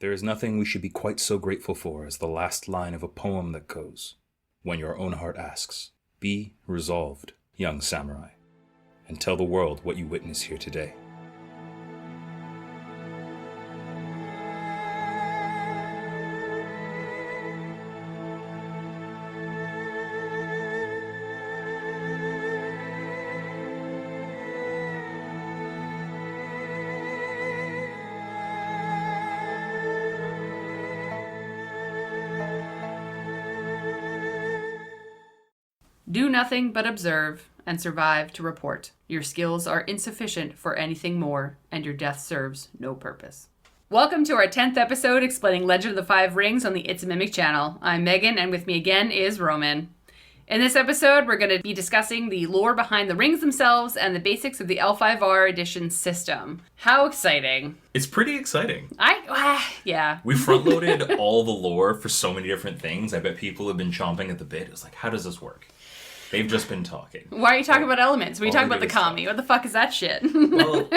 There is nothing we should be quite so grateful for as the last line of a poem that goes, "When your own heart asks, be resolved, young samurai, and tell the world what you witness here today." Do nothing but observe and survive to report. Your skills are insufficient for anything more, and your death serves no purpose. Welcome to our 10th episode explaining Legend of the Five Rings on the It's a Mimic channel. I'm Megan, and with me again is Roman. In this episode, we're going to be discussing the lore behind the rings themselves and the basics of the L5R edition system. How exciting. It's pretty exciting. Yeah. We front-loaded all the lore for so many different things. I bet people have been chomping at the bit. It was like, how does this work? They've just been talking. Why are you talking about elements? What are you talking about the stuff. kami? What the fuck is that shit? Well,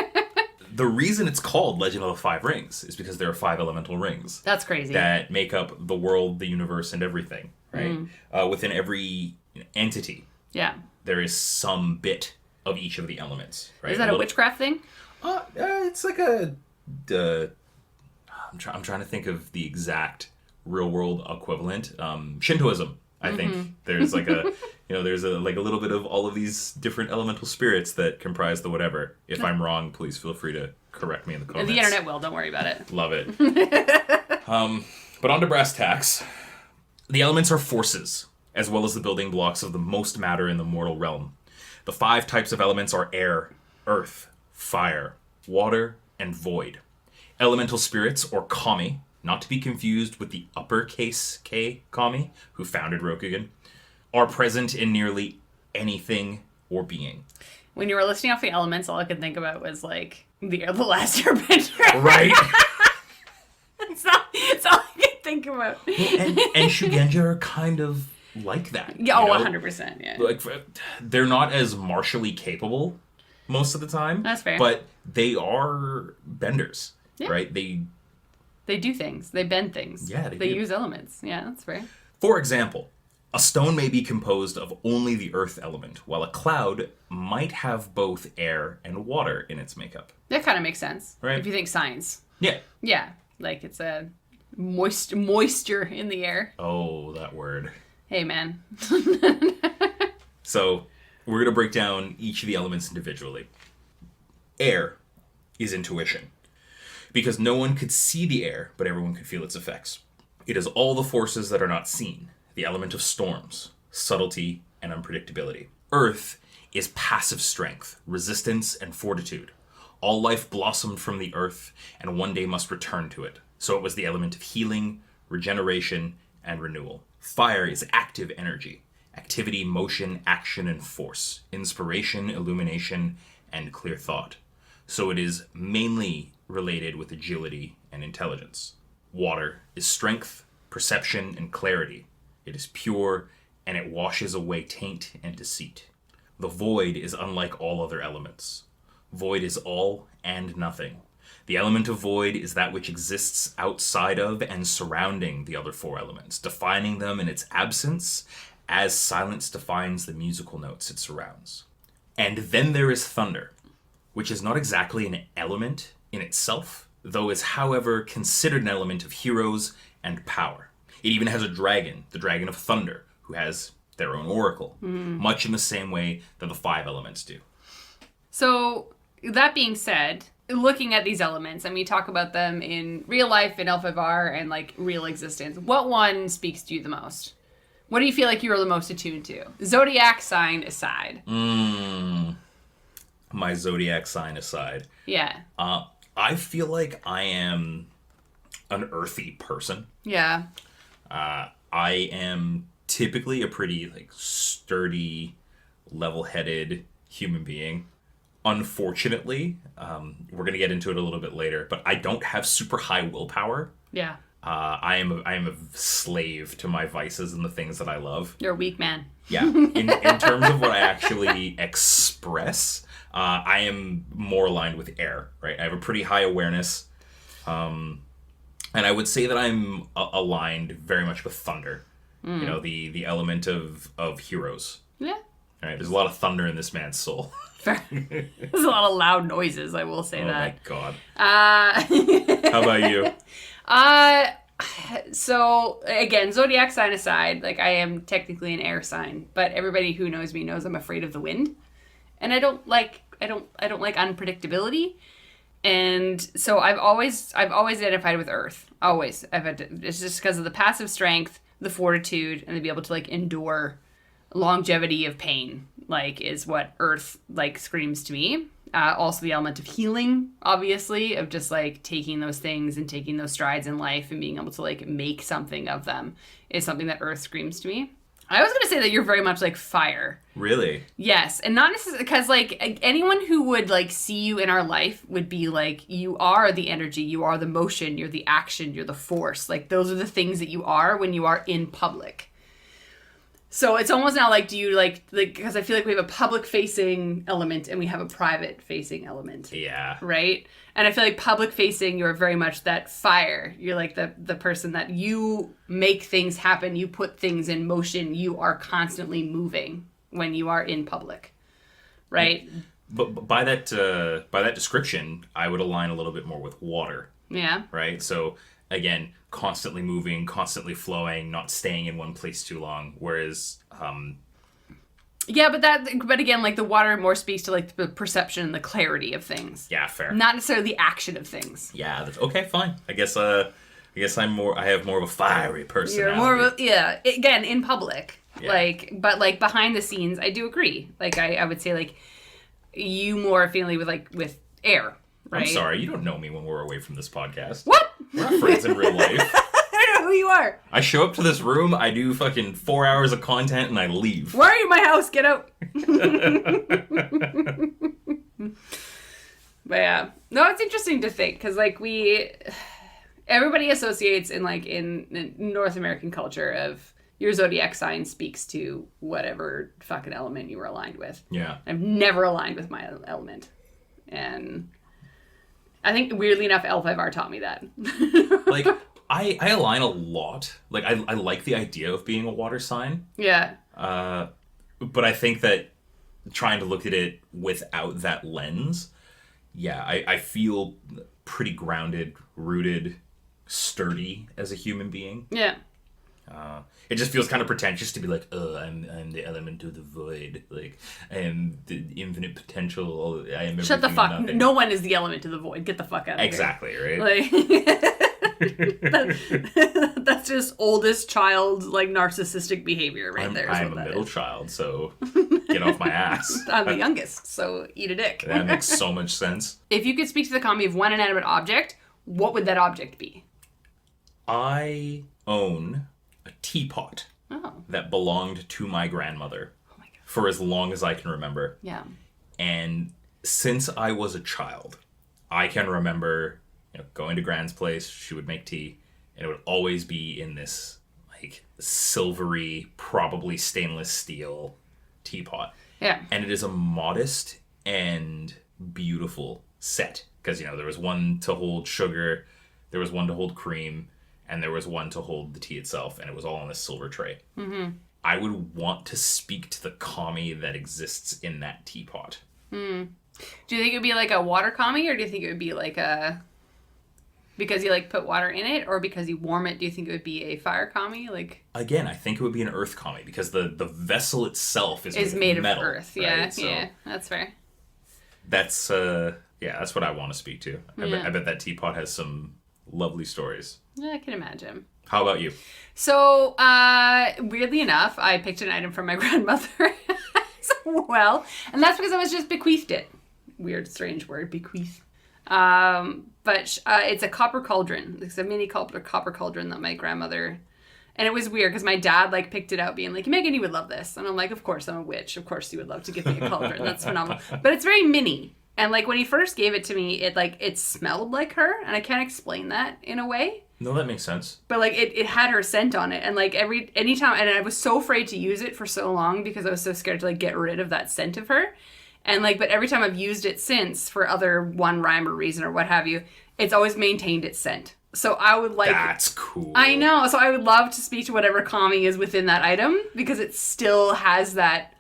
the reason it's called Legend of the Five Rings is because there are 5 elemental rings. That's crazy. That make up the world, the universe, and everything, right? Within every entity, Yeah. there is some bit of each of the elements, right? Is that a witchcraft thing? It's like a... I'm trying to think of the exact real-world equivalent. Shintoism. I think there's like a, there's a little bit of all of these different elemental spirits that comprise the whatever. If I'm wrong, please feel free to correct me in the comments. The internet will. Don't worry about it. Love it. But on to brass tacks. The elements are forces, as well as the building blocks of the most matter in the mortal realm. The 5 types of elements are air, earth, fire, water, and void. Elemental spirits, or kami, not to be confused with the uppercase K kami, who founded Rokugan, are present in nearly anything or being. When you were listing off the elements, all I could think about was like the Last Airbender. Right? It's all I could think about. And Shugenja are kind of like that. Yeah, 100%. Yeah. Like, they're not as martially capable most of the time. That's fair. But they are benders, right? They do things. They bend things. Yeah, they do. use elements. Yeah, that's fair. For example, a stone may be composed of only the earth element, while a cloud might have both air and water in its makeup. That kind of makes sense. Right. If you think science. Yeah. Yeah. Like it's a moisture in the air. Oh, that word. Hey, man. So, we're going to break down each of the elements individually. Air is intuition, because no one could see the air, but everyone could feel its effects. It is all the forces that are not seen, the element of storms, subtlety, and unpredictability. Earth is passive strength, resistance, and fortitude. All life blossomed from the earth, and one day must return to it. So it was the element of healing, regeneration, and renewal. Fire is active energy, activity, motion, action, and force, inspiration, illumination, and clear thought. So it is mainly related with agility and intelligence. Water is strength, perception, and clarity. It is pure, and it washes away taint and deceit. The void is unlike all other elements. Void is all and nothing. The element of void is that which exists outside of and surrounding the other 4 elements, defining them in its absence, as silence defines the musical notes it surrounds. And then there is thunder, which is not exactly an element in itself, though is, however, considered an element of heroes and power. It even has a dragon, the Dragon of Thunder, who has their own oracle, much in the same way that the 5 elements do. So, that being said, looking at these elements, and we talk about them in real life, in L5R, and like real existence, what one speaks to you the most? What do you feel like you're the most attuned to? Zodiac sign aside. My zodiac sign aside. Yeah. I feel like I am an earthy person. Yeah. I am typically a pretty sturdy, level-headed human being. Unfortunately, we're going to get into it a little bit later, but I don't have super high willpower. Yeah. I am a slave to my vices and the things that I love. You're a weak man. Yeah. In terms of what I actually express, I am more aligned with air, right? I have a pretty high awareness. I And I would say that I'm aligned very much with thunder. You know, the element of heroes. Yeah. All right, there's a lot of thunder in this man's soul. Fair. There's a lot of loud noises, I will say that. Oh my god. How about you? So again, zodiac sign aside, like I am technically an air sign, but everybody who knows me knows I'm afraid of the wind, and I don't like unpredictability, and so I've always identified with earth. Always, it's just because of the passive strength, the fortitude, and to be able to like endure longevity of pain, like is what earth like screams to me. Also the element of healing, obviously, of just like taking those things and taking those strides in life and being able to like make something of them is something that earth screams to me. I was going to say that you're very much like fire. Really? Yes. And not necessarily because like anyone who would like see you in our life would be like, you are the energy, you are the motion, you're the action, you're the force. Like those are the things that you are when you are in public. So it's almost now like, do you like because I feel like we have a public facing element and we have a private facing element. Yeah. Right? And I feel like public facing, you're very much that fire. You're like the person that you make things happen. You put things in motion. You are constantly moving when you are in public. Right? But by that description, I would align a little bit more with water. Yeah. Right? So again, constantly moving, constantly flowing, not staying in one place too long. Whereas, yeah, but again, like the water more speaks to like the perception and the clarity of things. Yeah, fair. Not necessarily the action of things. Yeah, that's okay, fine. I guess I have more of a fiery personality. You're more of a, yeah. Again, in public, Yeah. but like behind the scenes, I do agree. Like I would say like you more affiliate with air. Right? I'm sorry, you don't know me when we're away from this podcast. What? We're not friends in real life. I don't know who you are. I show up to this room, I do fucking 4 hours of content, and I leave. Why are you in my house? Get out. But yeah. No, it's interesting to think, because like everybody associates in North American culture of your zodiac sign speaks to whatever fucking element you were aligned with. Yeah. I've never aligned with my element. And I think, weirdly enough, L5R taught me that. Like, I align a lot. Like, I like the idea of being a water sign. Yeah. But I think that trying to look at it without that lens, yeah, I feel pretty grounded, rooted, sturdy as a human being. Yeah. It just feels kind of pretentious to be like, I'm the element of the void. Like, I am the infinite potential. I am everything. Shut the fuck. Nothing. No one is the element of the void. Get the fuck out of Exactly, here. right? Like, that's just oldest child, like, narcissistic behavior right there. I'm a middle child, so get off my ass. I'm the youngest, so eat a dick. That makes so much sense. If you could speak to the comedy of one inanimate object, what would that object be? I own a teapot that belonged to my grandmother for as long as I can remember. Yeah. And since I was a child, I can remember going to Grand's place. She would make tea, and it would always be in this like silvery, probably stainless steel teapot. Yeah. And it is a modest and beautiful set because there was one to hold sugar, there was one to hold cream, and there was one to hold the tea itself, and it was all on a silver tray. Mm-hmm. I would want to speak to the kami that exists in that teapot. Do you think it would be like a water kami, or do you think it would be like a... Because you like put water in it, or because you warm it, do you think it would be a fire kami? Like, again, I think it would be an earth kami because the vessel itself is made metal, of earth. Right? Yeah, So yeah, that's fair. That's that's what I want to speak to. I bet that teapot has some lovely stories. Yeah, I can imagine. How about you? So, weirdly enough, I picked an item from my grandmother as well, and that's because I was just bequeathed it. Weird, strange word, bequeath. But it's a copper cauldron. It's a mini copper cauldron that my grandmother... And it was weird because my dad picked it out being like, Megan, you would love this. And I'm like, of course, I'm a witch. Of course you would love to give me a cauldron. That's phenomenal. But it's very mini. And when he first gave it to me, it smelled like her. And I can't explain that in a way. No, that makes sense. But it had her scent on it. And anytime, and I was so afraid to use it for so long because I was so scared to get rid of that scent of her. And but every time I've used it since for other one rhyme or reason or what have you, it's always maintained its scent. So I would like... That's cool. I know. So I would love to speak to whatever kami is within that item, because it still has that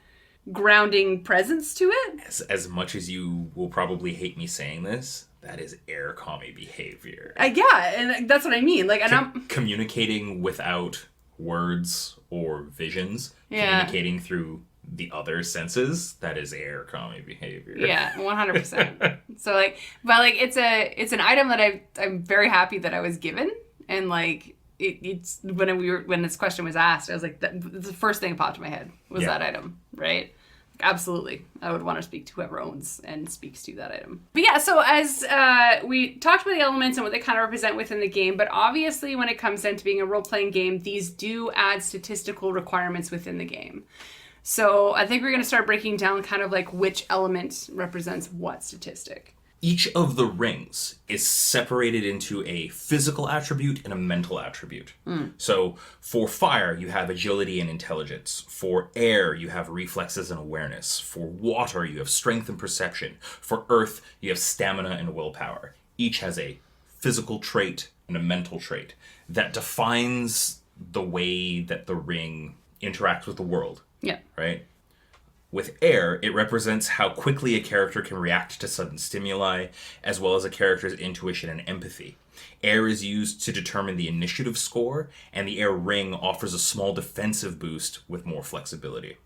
grounding presence to it. As much as you will probably hate me saying this, that is air kami behavior. Yeah, and that's what I mean. Like, and I'm communicating without words or visions, communicating through the other senses, that is air kami behavior. Yeah, 100%. So like, but like it's an item that I'm very happy that I was given, and like it's when this question was asked, I was like, the first thing that popped in my head was that item, right? Absolutely. I would want to speak to whoever owns and speaks to that item. But yeah, so as we talked about the elements and what they kind of represent within the game, but obviously when it comes down to being a role-playing game, these do add statistical requirements within the game. So I think we're going to start breaking down kind of like which element represents what statistic. Each of the rings is separated into a physical attribute and a mental attribute. So for fire, you have agility and intelligence. For air, you have reflexes and awareness. For water, you have strength and perception. For earth, you have stamina and willpower. Each has a physical trait and a mental trait that defines the way that the ring interacts with the world. Yeah. Right? With air, it represents how quickly a character can react to sudden stimuli, as well as a character's intuition and empathy. Air is used to determine the initiative score, and the air ring offers a small defensive boost with more flexibility.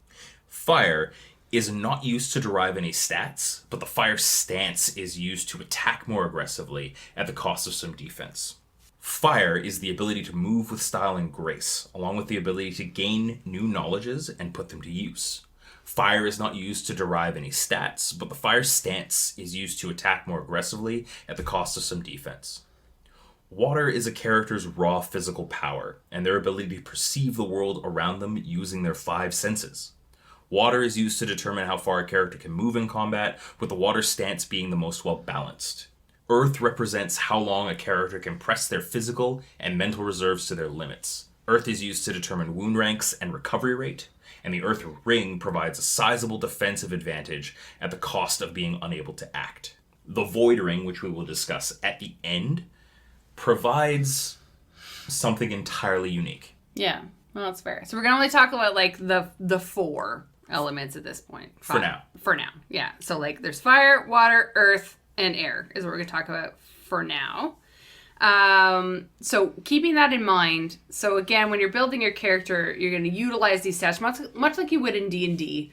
Fire is not used to derive any stats, but the fire stance is used to attack more aggressively at the cost of some defense. Fire is the ability to move with style and grace, along with the ability to gain new knowledges and put them to use. Fire is not used to derive any stats, but the fire stance is used to attack more aggressively at the cost of some defense. Water is a character's raw physical power, and their ability to perceive the world around them using their 5 senses. Water is used to determine how far a character can move in combat, with the water stance being the most well-balanced. Earth represents how long a character can press their physical and mental reserves to their limits. Earth is used to determine wound ranks and recovery rate, and the Earth ring provides a sizable defensive advantage at the cost of being unable to act. The Void ring, which we will discuss at the end, provides something entirely unique. Yeah, well, that's fair. So we're going to only talk about like the 4 elements at this point. For now. For now, yeah. So like there's fire, water, earth, and air is what we're going to talk about for now. So keeping that in mind, so again, when you're building your character, you're going to utilize these stats much like you would in D&D.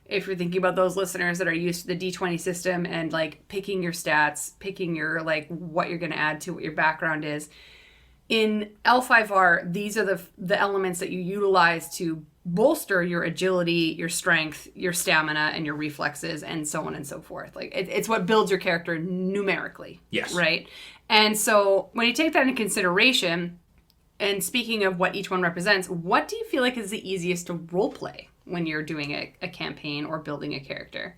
If you're thinking about those listeners that are used to the D20 system and like picking your stats, picking your like what you're going to add to what your background is. In L5R, these are the elements that you utilize to bolster your agility, your strength, your stamina, and your reflexes, and so on and so forth. Like it's what builds your character numerically. Yes. Right? And so when you take that into consideration, and speaking of what each one represents, what do you feel like is the easiest to roleplay when you're doing a campaign or building a character?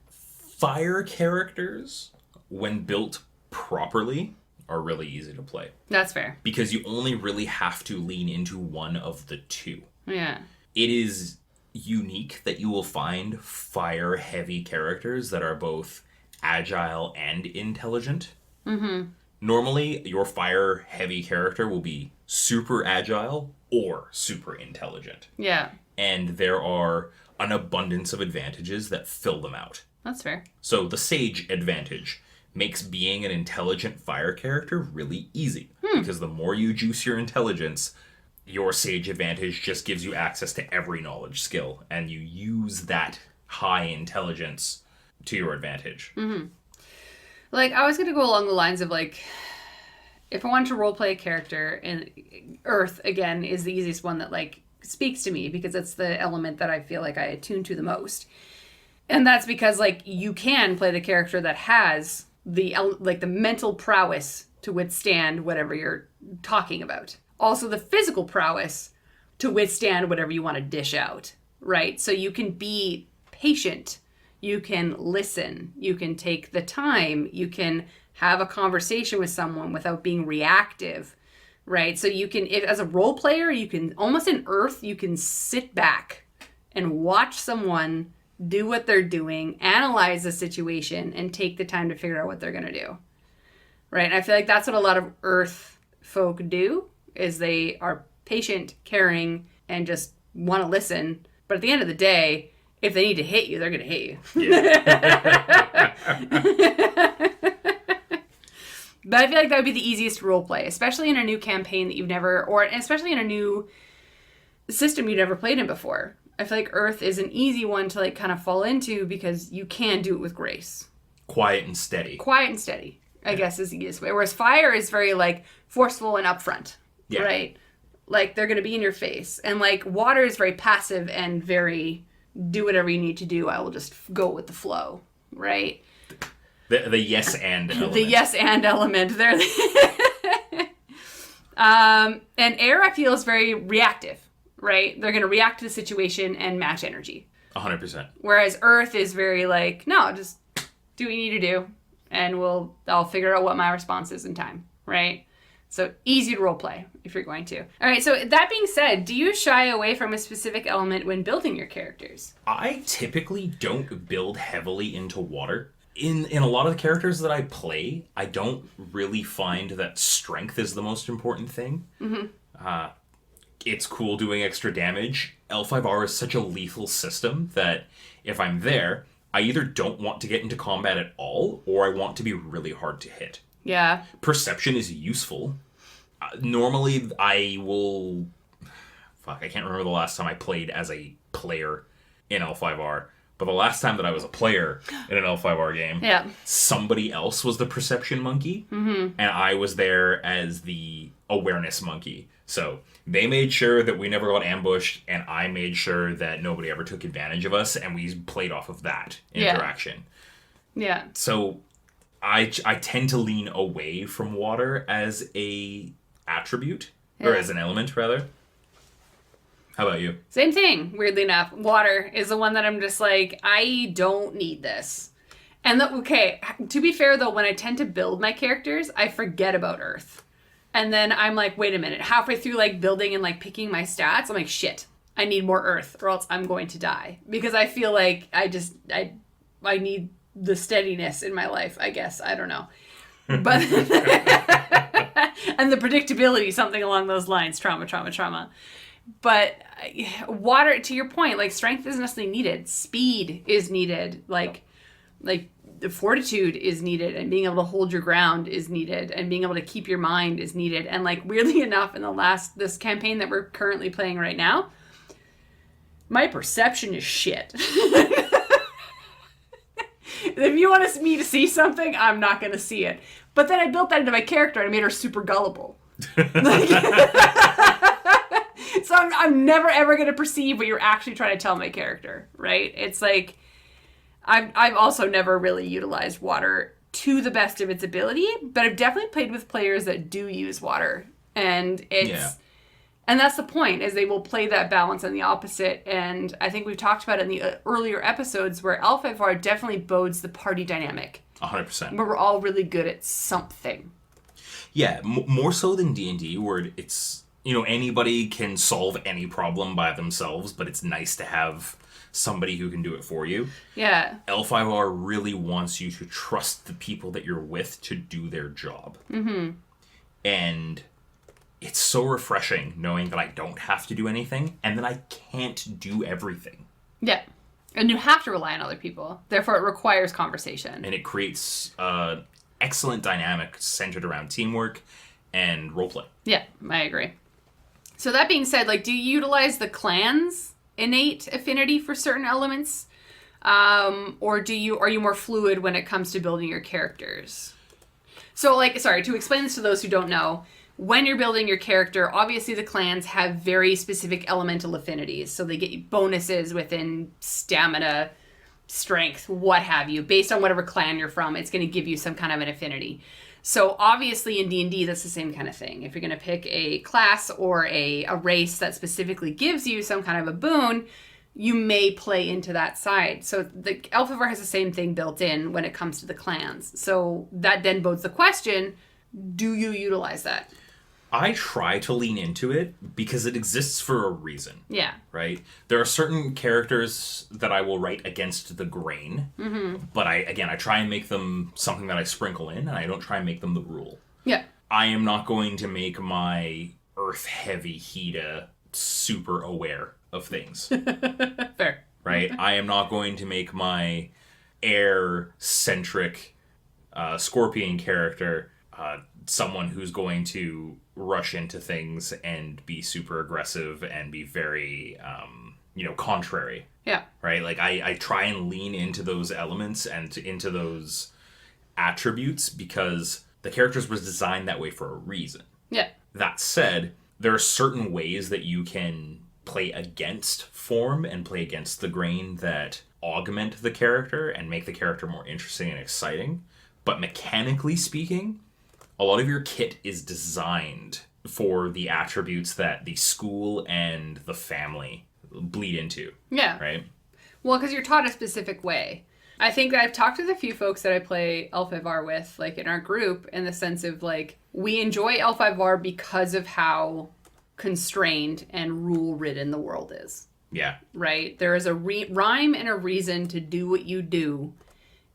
Fire characters, when built properly, are really easy to play. That's fair. Because you only really have to lean into one of the 2. Yeah. It is unique that you will find fire-heavy characters that are both agile and intelligent. Mm-hmm. Normally, your fire-heavy character will be super agile or super intelligent. Yeah. And there are an abundance of advantages that fill them out. That's fair. So the Sage advantage makes being an intelligent fire character really easy. Because the more you juice your intelligence, your Sage advantage just gives you access to every knowledge skill, and you use that high intelligence to your advantage. Mm-hmm. Like, I was going to go along the lines of, like, if I wanted to roleplay a character, and Earth, again, is the easiest one that, like, speaks to me, because it's the element that I feel like I attune to the most. And that's because, like, you can play the character that has the mental prowess to withstand whatever you're talking about. Also, the physical prowess to withstand whatever you want to dish out, right? So you can be patient. You can listen. You can take the time. You can have a conversation with someone without being reactive, right? So you can, as a role player, you can, almost in Earth, you can sit back and watch someone do what they're doing, analyze the situation, and take the time to figure out what they're going to do. right? And I feel like that's what a lot of earth folk do, is they are patient, caring, and just want to listen. But at the end of the day, if they need to hit you, they're going to hit you. Yeah. But I feel like that would be the easiest role play, especially in a new campaign that you've never, or especially in a new system you've never played in before. I feel like Earth is an easy one to like kind of fall into because you can do it with grace. Quiet and steady. Quiet and steady, I guess, is the easiest way. Whereas fire is very like forceful and upfront, right? Like they're going to be in your face. And like water is very passive and very do whatever you need to do. I will just go with the flow, right? The yes and element. The yes and element. There. And air, I feel, is very reactive, right? They're going to react to the situation and match energy. 100%. Whereas earth is very like, no, just do what you need to do, and I'll figure out what my response is in time, right? So easy to role play if you're going to. All right, so that being said, do you shy away from a specific element when building your characters? I typically don't build heavily into water. In a lot of the characters that I play, I don't really find that strength is the most important thing. Mm-hmm. It's cool doing extra damage. L5R is such a lethal system that if I'm there, I either don't want to get into combat at all, or I want to be really hard to hit. Yeah. Perception is useful. Normally, I will... I can't remember the last time I played as a player in L5R. But the last time that I was a player in an L5R game, somebody else was the perception monkey, and I was there as the awareness monkey. So they made sure that we never got ambushed, and I made sure that nobody ever took advantage of us, and we played off of that interaction. Yeah. So I tend to lean away from water as a attribute, or as an element, rather. How about you? Same thing, weirdly enough. Water is the one that I'm just like, I don't need this. And to be fair though, when I tend to build my characters, I forget about Earth. And then I'm like, wait a minute, halfway through like building and like picking my stats, I'm like, shit, I need more Earth or else I'm going to die. Because I feel like I need the steadiness in my life, I guess. I don't know. But and the predictability, something along those lines, trauma. But water, to your point, like strength isn't necessarily needed. Speed is needed. Like the fortitude is needed, and being able to hold your ground is needed, and being able to keep your mind is needed. And like weirdly enough, in this campaign that we're currently playing right now, my perception is shit. If you want me to see something, I'm not going to see it. But then I built that into my character and I made her super gullible. So I'm never ever going to perceive what you're actually trying to tell my character, right? It's like I've also never really utilized water to the best of its ability, but I've definitely played with players that do use water, and and that's the point, is they will play that balance on the opposite. And I think we've talked about it in the earlier episodes where L5R definitely bodes the party dynamic. 100%. Where we're all really good at something. Yeah, more so than D&D, where it's, anybody can solve any problem by themselves, but it's nice to have somebody who can do it for you. Yeah. L5R really wants you to trust the people that you're with to do their job. Mm-hmm. And it's so refreshing knowing that I don't have to do anything and that I can't do everything. Yeah. And you have to rely on other people. Therefore, it requires conversation. And it creates excellent dynamic centered around teamwork and roleplay. Yeah, I agree. So that being said, do you utilize the clan's innate affinity for certain elements? Or are you more fluid when it comes to building your characters? So, to explain this to those who don't know, when you're building your character, obviously the clans have very specific elemental affinities. So they get you bonuses within stamina, strength, what have you. Based on whatever clan you're from, it's going to give you some kind of an affinity. So obviously in D&D, that's the same kind of thing. If you're going to pick a class or a race that specifically gives you some kind of a boon, you may play into that side. So the L5R has the same thing built in when it comes to the clans. So that then bodes the question, do you utilize that? I try to lean into it because it exists for a reason. Yeah. Right? There are certain characters that I will write against the grain, but I try and make them something that I sprinkle in, and I don't try and make them the rule. Yeah. I am not going to make my earth-heavy Hida super aware of things. Fair. Right? I am not going to make my air-centric Scorpion character someone who's going to rush into things and be super aggressive and be very, contrary. Yeah. Right? Like, I try and lean into those elements and into those attributes because the characters was designed that way for a reason. Yeah. That said, there are certain ways that you can play against form and play against the grain that augment the character and make the character more interesting and exciting. But mechanically speaking, a lot of your kit is designed for the attributes that the school and the family bleed into. Yeah. Right? Well, because you're taught a specific way. I think I've talked with a few folks that I play L5R with, like in our group, in the sense of like, we enjoy L5R because of how constrained and rule-ridden the world is. Yeah. Right? There is a rhyme and a reason to do what you do,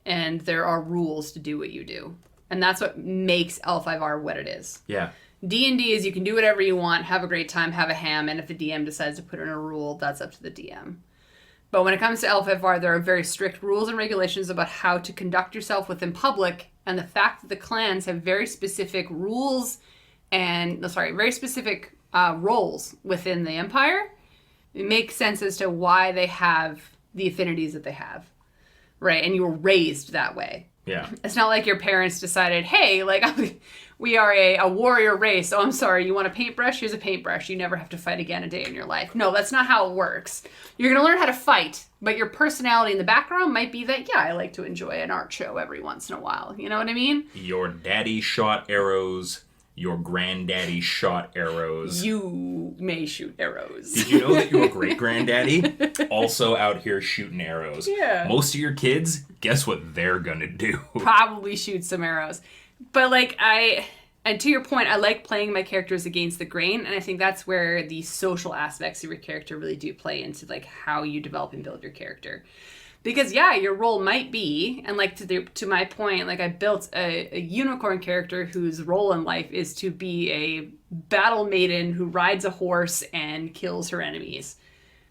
and there are rules to do what you do. And that's what makes L5R what it is. Yeah. D&D is you can do whatever you want, have a great time, have a ham, and if the DM decides to put in a rule, that's up to the DM. But when it comes to L5R, there are very strict rules and regulations about how to conduct yourself within public, and the fact that the clans have very specific rules and, very specific roles within the Empire, it makes sense as to why they have the affinities that they have, right? And you were raised that way. Yeah. It's not like your parents decided, hey, like, we are a warrior race. Oh, I'm sorry, you want a paintbrush? Here's a paintbrush. You never have to fight again a day in your life. No, that's not how it works. You're going to learn how to fight, but your personality in the background might be that, yeah, I like to enjoy an art show every once in a while. You know what I mean? Your daddy shot arrows. Your granddaddy shot arrows. You may shoot arrows. Did you know that your great-granddaddy also out here shooting arrows? Yeah. Most of your kids, guess what they're gonna do? Probably shoot some arrows. But, like, and to your point, I like playing my characters against the grain, and I think that's where the social aspects of your character really do play into, like, how you develop and build your character. Because, yeah, your role might be, and, like, to my point, like, I built a unicorn character whose role in life is to be a battle maiden who rides a horse and kills her enemies.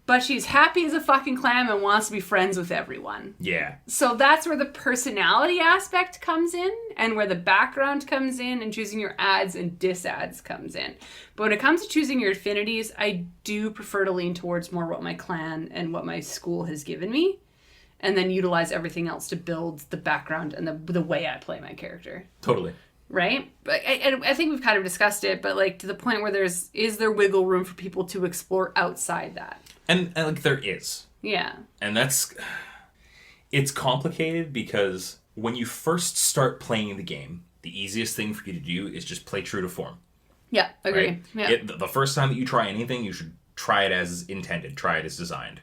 But she's happy as a fucking clam and wants to be friends with everyone. Yeah. So that's where the personality aspect comes in, and where the background comes in, and choosing your adds and disadds comes in. But when it comes to choosing your affinities, I do prefer to lean towards more what my clan and what my school has given me, and then utilize everything else to build the background and the way I play my character. Totally. Right? But I think we've kind of discussed it, but like to the point where is there wiggle room for people to explore outside that? And like there is. Yeah. And it's complicated because when you first start playing the game, the easiest thing for you to do is just play true to form. Yeah, agree. Right? Yeah. The first time that you try anything, you should try it as intended, try it as designed.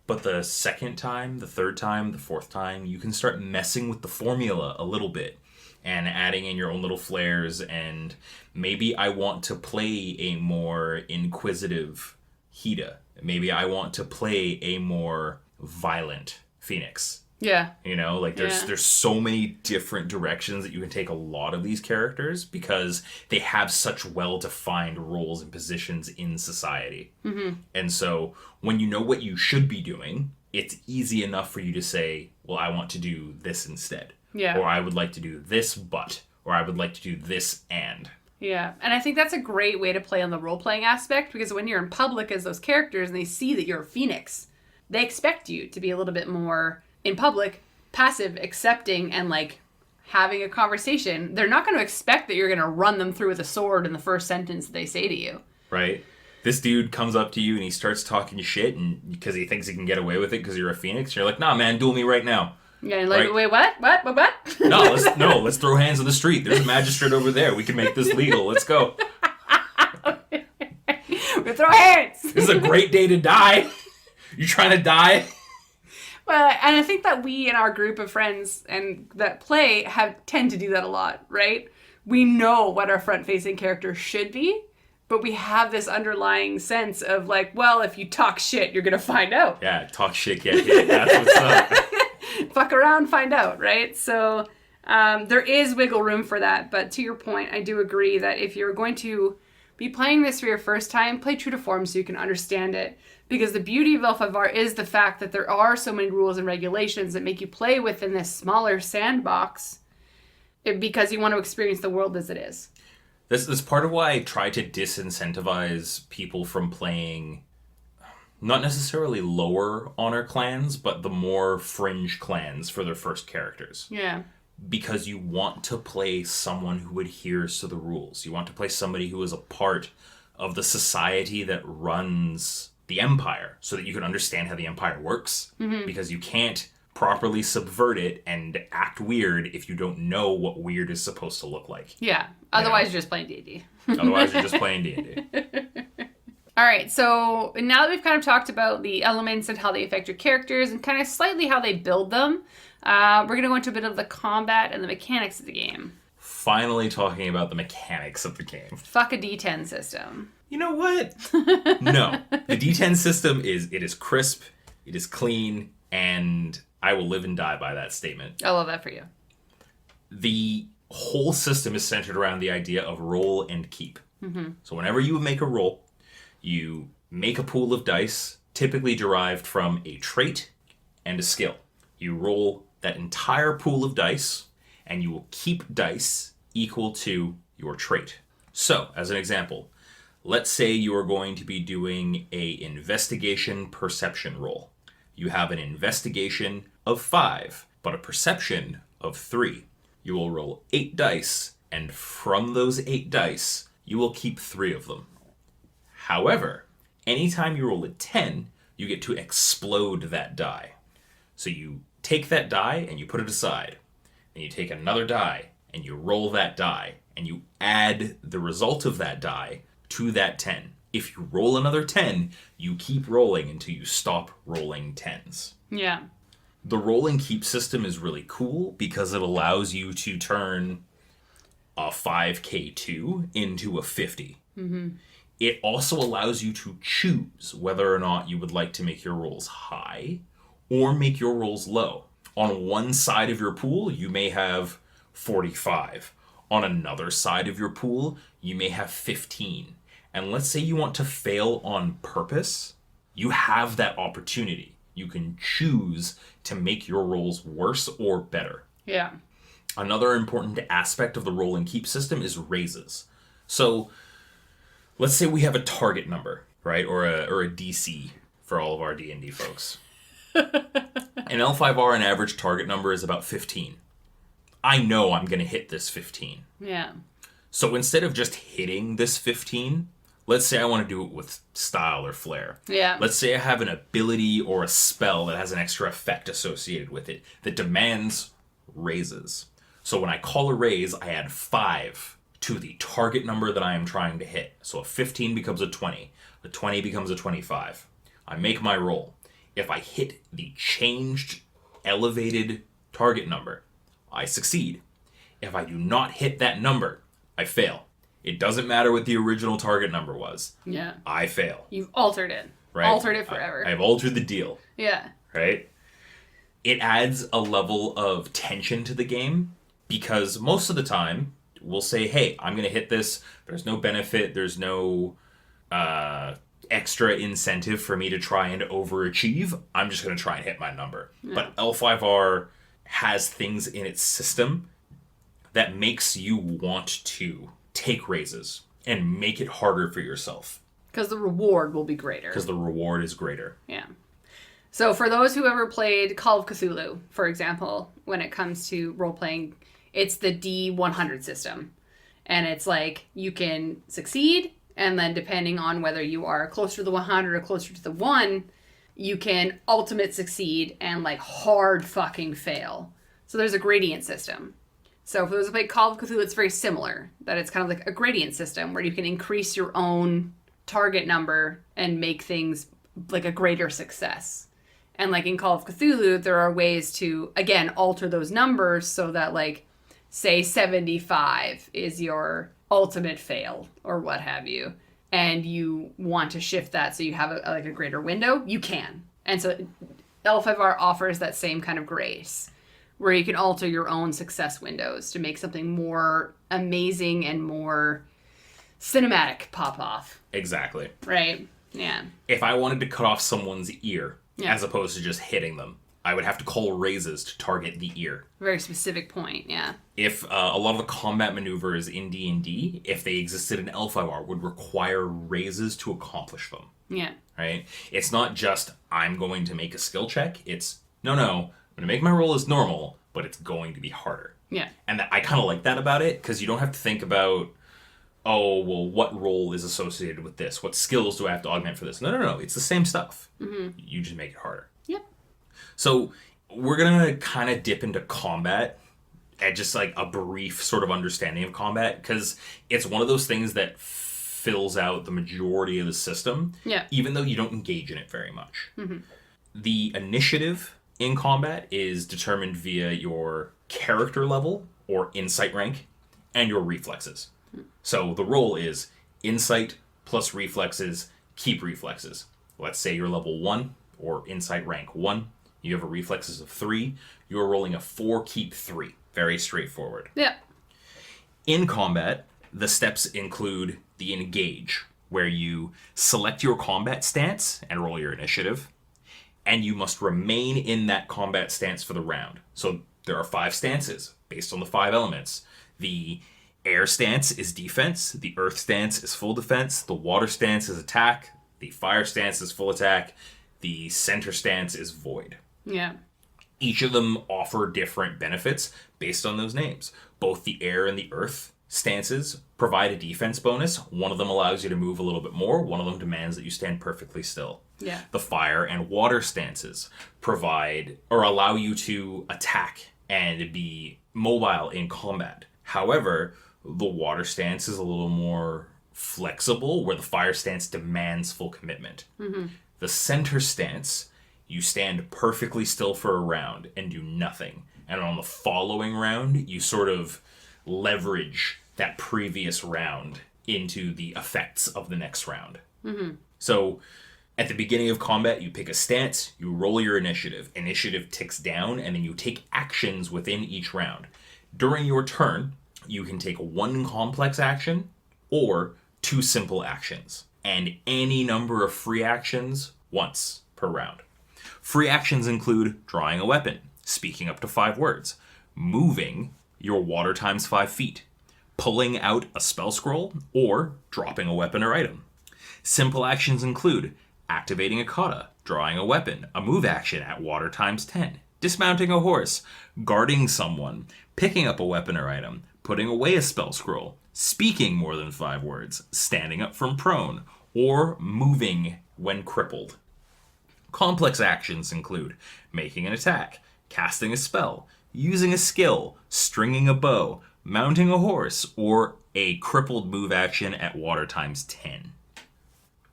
But the second time, the third time, the fourth time, you can start messing with the formula a little bit and adding in your own little flares. And maybe I want to play a more inquisitive Hida. Maybe I want to play a more violent Phoenix. Yeah. You know, like there's so many different directions that you can take a lot of these characters because they have such well-defined roles and positions in society. Mm-hmm. And so when you know what you should be doing, it's easy enough for you to say, well, I want to do this instead. Yeah. Or I would like to do this but, or I would like to do this and. Yeah, and I think that's a great way to play on the role-playing aspect, because when you're in public as those characters and they see that you're a Phoenix, they expect you to be a little bit more, in public, passive, accepting, and, like, having a conversation. They're not going to expect that you're going to run them through with a sword in the first sentence they say to you. Right. This dude comes up to you and he starts talking shit and because he thinks he can get away with it because you're a Phoenix. You're like, nah, man, duel me right now. Yeah, like, right? Wait, what? What? Let's throw hands on the street. There's a magistrate over there. We can make this legal. Let's go. We throw hands. This is a great day to die. You trying to die? Well, and I think that we in our group of friends and that play tend to do that a lot, right? We know what our front-facing character should be, But we have this underlying sense of like, well, if you talk shit, you're going to find out. Yeah, talk shit, get hit. That's what's up. Fuck around, find out, right? So there is wiggle room for that. But to your point, I do agree that if you're going to be playing this for your first time, play true to form so you can understand it. Because the beauty of L5R is the fact that there are so many rules and regulations that make you play within this smaller sandbox because you want to experience the world as it is. This is part of why I try to disincentivize people from playing not necessarily lower honor clans, but the more fringe clans for their first characters. Yeah. Because you want to play someone who adheres to the rules. You want to play somebody who is a part of the society that runs the empire so that you can understand how the empire works. Because you can't properly subvert it and act weird if you don't know what weird is supposed to look like. Yeah. Otherwise, you're just playing D&D. Otherwise, you're just playing D&D. All right. So now that we've kind of talked about the elements and how they affect your characters and kind of slightly how they build them, we're going to go into a bit of the combat and the mechanics of the game. Finally talking about the mechanics of the game. Fuck a D10 system. You know what? No. The D10 system is crisp, it is clean, and I will live and die by that statement. I love that for you. The whole system is centered around the idea of roll and keep. So whenever you make a roll, you make a pool of dice, typically derived from a trait and a skill. You roll that entire pool of dice, and you will keep dice equal to your trait. So, as an example, let's say you are going to be doing a investigation perception roll. You have an investigation of 5, but a perception of 3. You will roll 8 dice, and from those 8 dice, you will keep 3 of them. However, anytime you roll a 10, you get to explode that die. So you take that die and you put it aside. And you take another die and you roll that die. And you add the result of that die to that 10. If you roll another 10, you keep rolling until you stop rolling 10s. Yeah. The roll and keep system is really cool because it allows you to turn a 5k2 into a 50. It also allows you to choose whether or not you would like to make your rolls high or make your rolls low. On one side of your pool, you may have 45. On another side of your pool, you may have 15. And let's say you want to fail on purpose, you have that opportunity. You can choose to make your rolls worse or better. Yeah. Another important aspect of the roll and keep system is raises. So let's say we have a target number, right? Or a DC for all of our D&D folks. In L5R, an average target number is about 15. I know I'm going to hit this 15. Yeah. So instead of just hitting this 15, let's say I want to do it with style or flair. Yeah. Let's say I have an ability or a spell that has an extra effect associated with it that demands raises. So when I call a raise, I add 5 to the target number that I am trying to hit. So a 15 becomes a 20. A 20 becomes a 25. I make my roll. If I hit the changed, elevated target number, I succeed. If I do not hit that number, I fail. It doesn't matter what the original target number was. Yeah. I fail. You've altered it. Right? Altered it forever. I've altered the deal. Yeah. Right? It adds a level of tension to the game because most of the time, we'll say, hey, I'm going to hit this. There's no benefit. There's no extra incentive for me to try and overachieve. I'm just going to try and hit my number. Yeah. But L5R has things in its system that makes you want to take raises and make it harder for yourself. Because the reward will be greater. Because the reward is greater. Yeah. So for those who ever played Call of Cthulhu, for example, when it comes to role-playing, it's the D100 system. And it's like you can succeed, and then depending on whether you are closer to the 100 or closer to the 1, you can ultimate succeed and like hard fucking fail. So there's a gradient system. So for those who play Call of Cthulhu, it's very similar. That it's kind of like a gradient system where you can increase your own target number and make things like a greater success. And like in Call of Cthulhu, there are ways to, again, alter those numbers so that like, say 75 is your ultimate fail or what have you. and you want to shift that so you have a greater window, you can. And so L5R offers that same kind of grace where you can alter your own success windows to make something more amazing and more cinematic pop off. Exactly. Right? Yeah. If I wanted to cut off someone's ear, as opposed to just hitting them, I would have to call raises to target the ear. Very specific point, yeah. If a lot of the combat maneuvers in D&D, if they existed in L5R, would require raises to accomplish them. Yeah. Right? It's not just, I'm going to make a skill check. It's, no, I'm going to make my roll as normal, but it's going to be harder. Yeah. And I kind of like that about it, because you don't have to think about, oh, well, what role is associated with this? What skills do I have to augment for this? No. It's the same stuff. Mm-hmm. You just make it harder. Yep. So we're going to kind of dip into combat and just like a brief sort of understanding of combat, because it's one of those things that fills out the majority of the system, even though you don't engage in it very much. Mm-hmm. The initiative in combat is determined via your character level or insight rank and your reflexes. So the roll is insight plus reflexes, keep reflexes. Let's say you're level 1 or insight rank 1. You have a reflexes of 3. You're rolling a 4, keep 3. Very straightforward. Yeah. In combat, the steps include the engage, where you select your combat stance and roll your initiative, and you must remain in that combat stance for the round. So there are 5 stances based on the 5 elements. The air stance is defense, the earth stance is full defense, the water stance is attack, the fire stance is full attack, the center stance is void. Yeah. Each of them offer different benefits based on those names. Both the air and the earth stances provide a defense bonus. One of them allows you to move a little bit more. One of them demands that you stand perfectly still. Yeah. The fire and water stances provide or allow you to attack and be mobile in combat. However, the water stance is a little more flexible, where the fire stance demands full commitment. Mm-hmm. The center stance, you stand perfectly still for a round and do nothing. And on the following round, you sort of leverage that previous round into the effects of the next round. Mm-hmm. So at the beginning of combat, you pick a stance, you roll your initiative. Initiative ticks down, and then you take actions within each round. During your turn, you can take 1 complex action or 2 simple actions, and any number of free actions once per round. Free actions include drawing a weapon, speaking up to 5 words, moving your water times 5 feet, pulling out a spell scroll, or dropping a weapon or item. Simple actions include activating a kata, drawing a weapon, a move action at water times 10, dismounting a horse, guarding someone, picking up a weapon or item, putting away a spell scroll, speaking more than 5 words, standing up from prone, or moving when crippled. Complex actions include making an attack, casting a spell, using a skill, stringing a bow, mounting a horse, or a crippled move action at water times 10.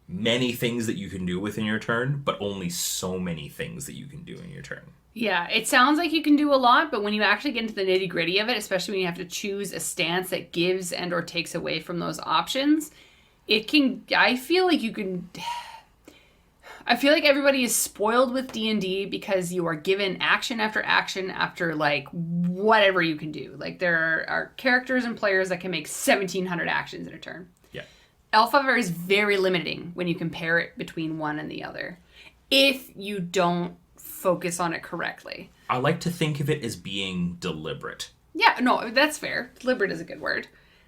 Many things that you can do within your turn, but only so many things that you can do in your turn. Yeah, it sounds like you can do a lot, but when you actually get into the nitty-gritty of it, especially when you have to choose a stance that gives and or takes away from those options, I feel like everybody is spoiled with D&D because you are given action after like whatever you can do. Like there are characters and players that can make 1,700 actions in a turn. Yeah. L5R is very limiting when you compare it between one and the other, if you don't focus on it correctly. I like to think of it as being deliberate. Yeah, no, that's fair. Deliberate is a good word.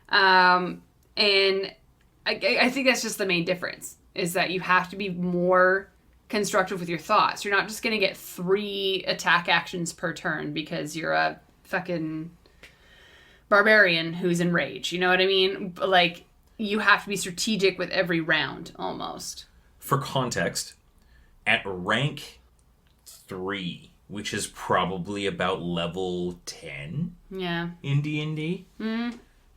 And I think that's just the main difference, is that you have to be more constructive with your thoughts. You're not just going to get 3 attack actions per turn because you're a fucking barbarian who's in rage. You know what I mean? Like, you have to be strategic with every round, almost. For context, at rank 3, which is probably about level 10 in D&D,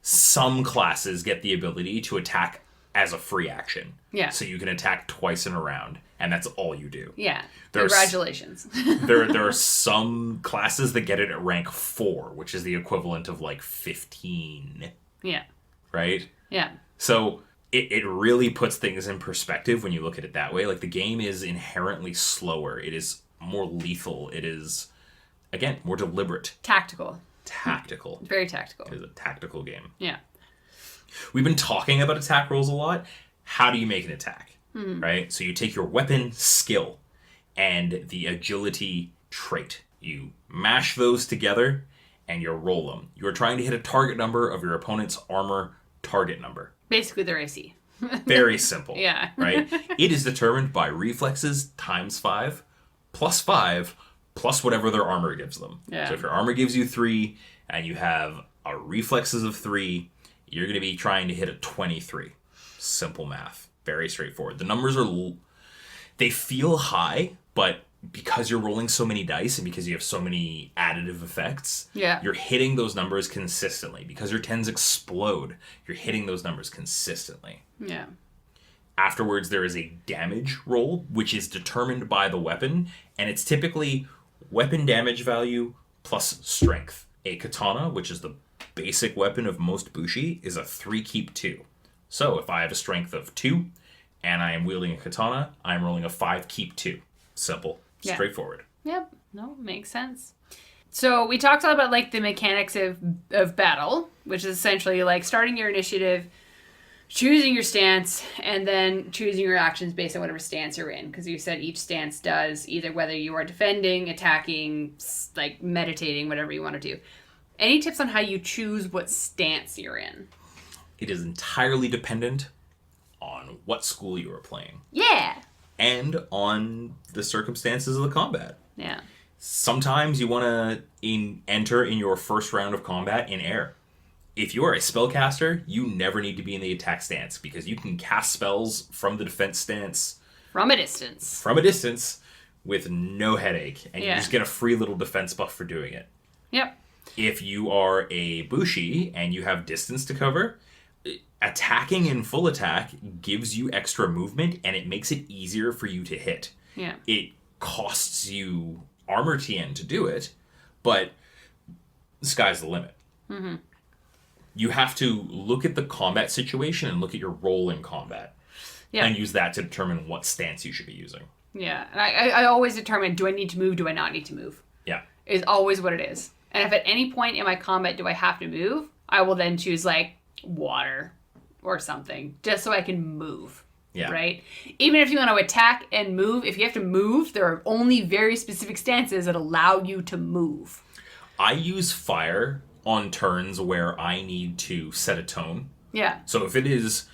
some classes get the ability to attack as a free action. Yeah. So you can attack twice in a round, and that's all you do. Yeah. Congratulations. There are some classes that get it at rank 4, which is the equivalent of like 15. Yeah. Right? Yeah. So it really puts things in perspective when you look at it that way. Like, the game is inherently slower. It is more lethal. It is, again, more deliberate. Tactical. Very tactical. It is a tactical game. Yeah. We've been talking about attack rolls a lot. How do you make an attack? Right? So you take your weapon skill and the agility trait. You mash those together and you roll them. You're trying to hit a target number of your opponent's armor target number. Basically their AC. Very simple. Yeah. Right? It is determined by reflexes times 5 plus whatever their armor gives them. Yeah. So if your armor gives you 3 and you have a reflexes of 3, you're going to be trying to hit a 23. Simple math. Very straightforward. The numbers they feel high, but because you're rolling so many dice and because you have so many additive effects, you're hitting those numbers consistently. Because your 10s explode, you're hitting those numbers consistently. Yeah. Afterwards, there is a damage roll, which is determined by the weapon, and it's typically weapon damage value plus strength. A katana, which is the basic weapon of most bushi, is a 3 keep 2. So if I have a strength of 2 and I am wielding a katana, I'm rolling a 5 keep 2. Simple. Straightforward. Yep. No, makes sense. So we talked a lot about like the mechanics of battle, which is essentially like starting your initiative, choosing your stance, and then choosing your actions based on whatever stance you're in. Because you said each stance does either whether you are defending, attacking, like meditating, whatever you want to do. Any tips on how you choose what stance you're in? It is entirely dependent on what school you are playing. Yeah. And on the circumstances of the combat. Yeah. Sometimes you want to enter in your first round of combat in air. If you are a spellcaster, you never need to be in the attack stance because you can cast spells from the defense stance. From a distance. With no headache. And you just get a free little defense buff for doing it. Yep. If you are a bushi and you have distance to cover, attacking in full attack gives you extra movement and it makes it easier for you to hit. Yeah. It costs you armor TN to do it, but the sky's the limit. Mm-hmm. You have to look at the combat situation and look at your role in combat. Yeah. And use that to determine what stance you should be using. Yeah. And I always determine, do I need to move, do I not need to move? Yeah. Is always what it is. And if at any point in my combat do I have to move, I will then choose like water or something just so I can move. Yeah. Right? Even if you want to attack and move, if you have to move, there are only very specific stances that allow you to move. I use fire on turns where I need to set a tone. Yeah. So if it is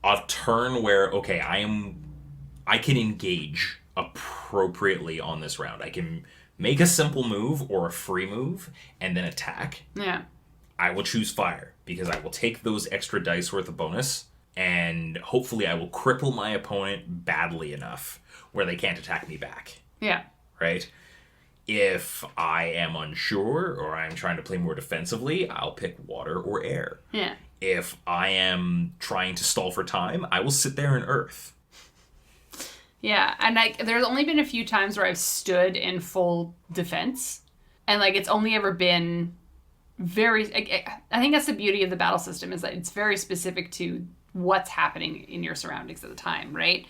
a turn where, okay, I can engage appropriately on this round. I can make a simple move or a free move and then attack. Yeah. I will choose fire because I will take those extra dice worth of bonus and hopefully I will cripple my opponent badly enough where they can't attack me back. Yeah. Right? If I am unsure or I'm trying to play more defensively, I'll pick water or air. Yeah. If I am trying to stall for time, I will sit there and earth. Yeah, and there's only been a few times where I've stood in full defense, and it's only ever been very. I think that's the beauty of the battle system is that it's very specific to what's happening in your surroundings at the time, right?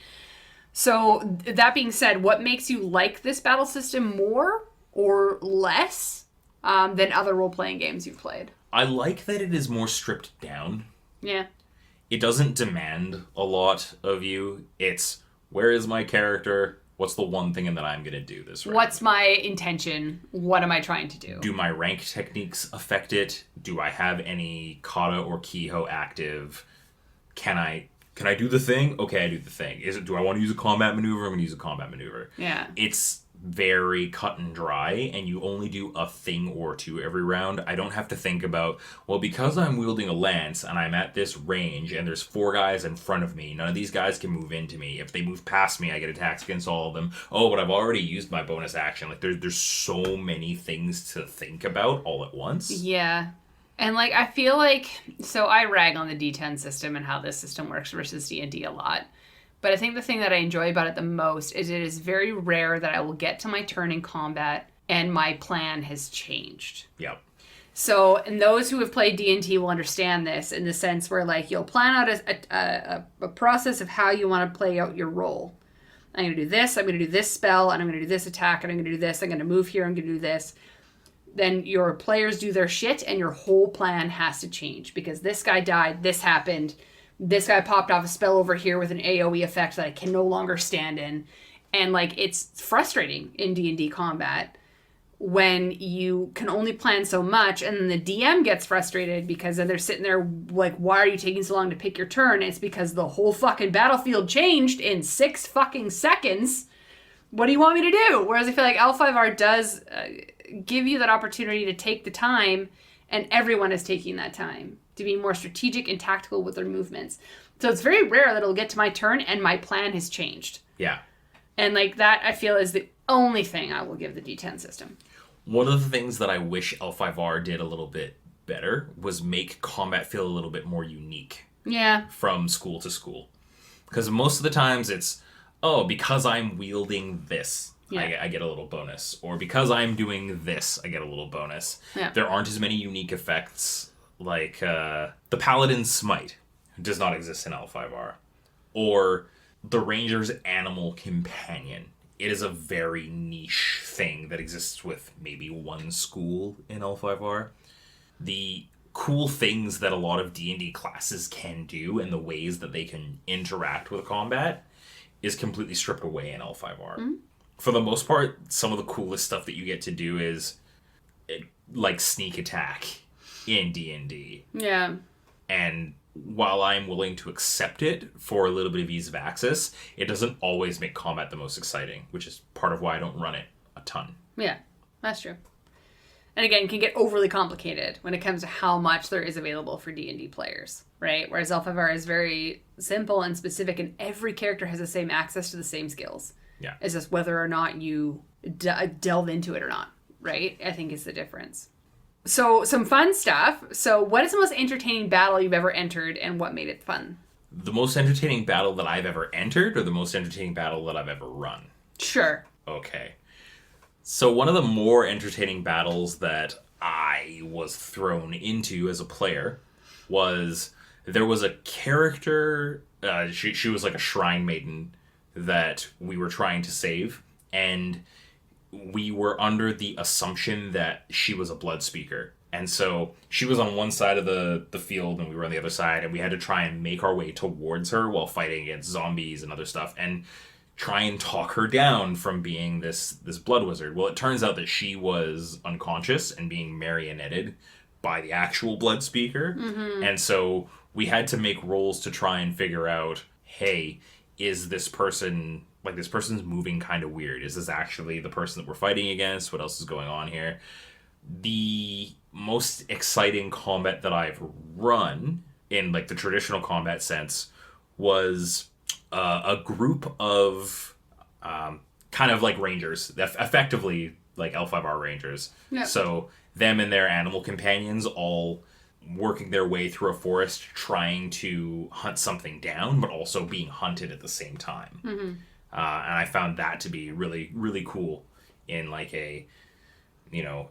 So that being said, what makes you like this battle system more or less than other role-playing games you've played? I like that it is more stripped down. Yeah. It doesn't demand a lot of you. It's, where is my character? What's the one thing that I'm going to do this round? What's my intention? What am I trying to do? Do my rank techniques affect it? Do I have any kata or kiho active? Can I do the thing? Okay, I do the thing. Do I want to use a combat maneuver? I'm going to use a combat maneuver. Yeah. It's very cut and dry, and you only do a thing or two every round. I don't have to think about, well, because I'm wielding a lance and I'm at this range and there's 4 guys in front of me, none of these guys can move into me. If they move past me, I get attacks against all of them. Oh, but I've already used my bonus action. There's so many things to think about all at once. Yeah. And I feel so I rag on the D10 system and how this system works versus D&D a lot. But I think the thing that I enjoy about it the most is it is very rare that I will get to my turn in combat and my plan has changed. Yep. So, and those who have played D&T will understand this in the sense where, like, you'll plan out a process of how you want to play out your role. I'm going to do this, I'm going to do this spell, and I'm going to do this attack, and I'm going to do this, I'm going to move here, I'm going to do this. Then your players do their shit, and your whole plan has to change. Because this guy died, this happened, this guy popped off a spell over here with an AoE effect that I can no longer stand in. And, like, it's frustrating in D&D combat when you can only plan so much, and then the DM gets frustrated because then they're sitting there like, why are you taking so long to pick your turn? And it's because the whole fucking battlefield changed in 6 fucking seconds. What do you want me to do? Whereas I feel like L5R does give you that opportunity to take the time, and everyone is taking that time to be more strategic and tactical with their movements. So it's very rare that it'll get to my turn and my plan has changed. Yeah. And like that, I feel, is the only thing I will give the D10 system. One of the things that I wish L5R did a little bit better was make combat feel a little bit more unique. Yeah. From school to school. Because most of the times it's, oh, because I'm wielding this, yeah. I get a little bonus. Or because I'm doing this, I get a little bonus. Yeah. There aren't as many unique effects like the Paladin's Smite does not exist in L5R. Or the Ranger's Animal Companion. It is a very niche thing that exists with maybe one school in L5R. The cool things that a lot of D&D classes can do and the ways that they can interact with combat is completely stripped away in L5R. Mm-hmm. For the most part, some of the coolest stuff that you get to do is like sneak attack in D&D. Yeah. And while I'm willing to accept it for a little bit of ease of access, it doesn't always make combat the most exciting, which is part of why I don't run it a ton. Yeah, that's true. And again, it can get overly complicated when it comes to how much there is available for D&D players, right? Whereas L5R is very simple and specific, and every character has the same access to the same skills. Yeah. It's just whether or not you delve into it or not, right? I think is the difference. So, some fun stuff. So, what is the most entertaining battle you've ever entered, and what made it fun? The most entertaining battle that I've ever entered, or the most entertaining battle that I've ever run? Sure. Okay. So, one of the more entertaining battles that I was thrown into as a player was, there was a character, she was like a shrine maiden that we were trying to save, and we were under the assumption that she was a blood speaker. And so she was on one side of the field and we were on the other side, and we had to try and make our way towards her while fighting against zombies and other stuff and try and talk her down from being this blood wizard. Well, it turns out that she was unconscious and being marionetted by the actual blood speaker. Mm-hmm. And so we had to make rolls to try and figure out, hey, is this person... like, this person's moving kind of weird. Is this actually the person that we're fighting against? What else is going on here? The most exciting combat that I've run, in, like, the traditional combat sense, was a group of kind of, like, rangers. Effectively, like, L5R rangers. Yep. So, them and their animal companions all working their way through a forest, trying to hunt something down, but also being hunted at the same time. Mm-hmm. And I found that to be really, really cool in like a,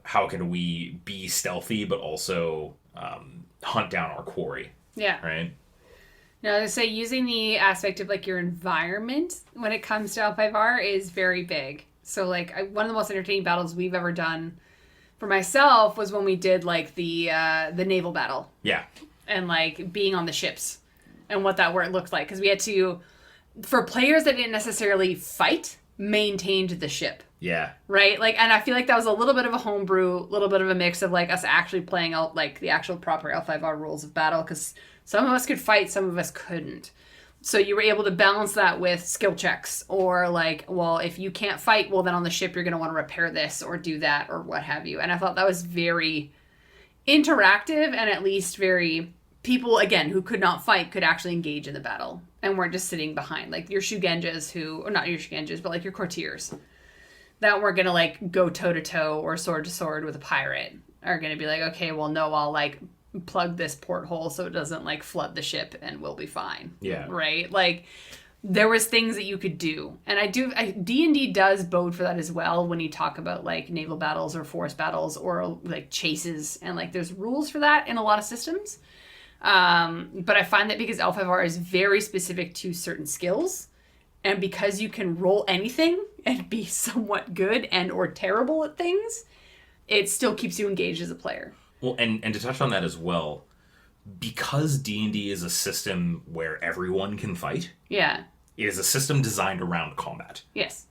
how can we be stealthy, but also hunt down our quarry. Yeah. Right? Now, I say using the aspect of like your environment when it comes to L5R is very big. So like one of the most entertaining battles we've ever done for myself was when we did like the naval battle. Yeah. And like being on the ships and what that looked like. Because we had to... for players that didn't necessarily fight, maintained the ship. Yeah. Right? Like, and I feel like that was a little bit of a homebrew, a little bit of a mix of like us actually playing out like the actual proper L5R rules of battle, because some of us could fight, some of us couldn't. So you were able to balance that with skill checks, or like, well, if you can't fight, well, then on the ship you're going to want to repair this or do that or what have you. And I thought that was very interactive, and at least very... people, again, who could not fight could actually engage in the battle and weren't just sitting behind. Like your Shugenjas or not your Shugenjas, but like your courtiers that weren't going to like go toe-to-toe or sword-to-sword with a pirate are going to be like, okay, well, no, I'll like plug this porthole so it doesn't like flood the ship and we'll be fine. Yeah. Right? Like there was things that you could do. And D&D does bode for that as well when you talk about like naval battles or forest battles or like chases, and like there's rules for that in a lot of systems. But I find that because L5R is very specific to certain skills, and because you can roll anything and be somewhat good and or terrible at things, it still keeps you engaged as a player. Well, and to touch on that as well, because D&D is a system where everyone can fight. Yeah. It is a system designed around combat. Yes.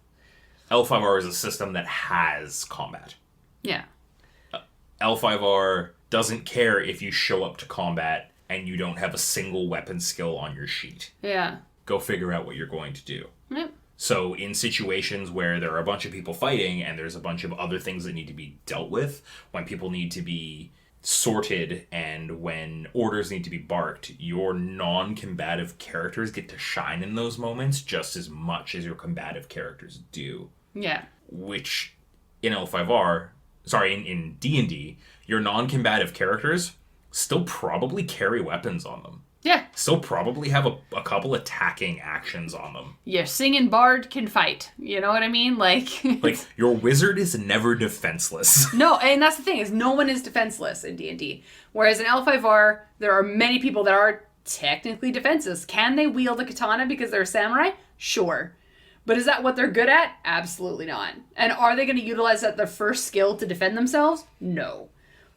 L5R is a system that has combat. Yeah. L5R doesn't care if you show up to combat and you don't have a single weapon skill on your sheet. Yeah. Go figure out what you're going to do. Yep. So in situations where there are a bunch of people fighting and there's a bunch of other things that need to be dealt with, when people need to be sorted and when orders need to be barked, your non-combative characters get to shine in those moments just as much as your combative characters do. Yeah. Which in in D&D, your non-combative characters still probably carry weapons on them. Yeah. Still probably have a couple attacking actions on them. Your singing bard can fight. You know what I mean? Like your wizard is never defenseless. No, and that's the thing, is no one is defenseless in D&D. Whereas in L5R, there are many people that are technically defenseless. Can they wield a katana because they're a samurai? Sure. But is that what they're good at? Absolutely not. And are they going to utilize that their first skill to defend themselves? No.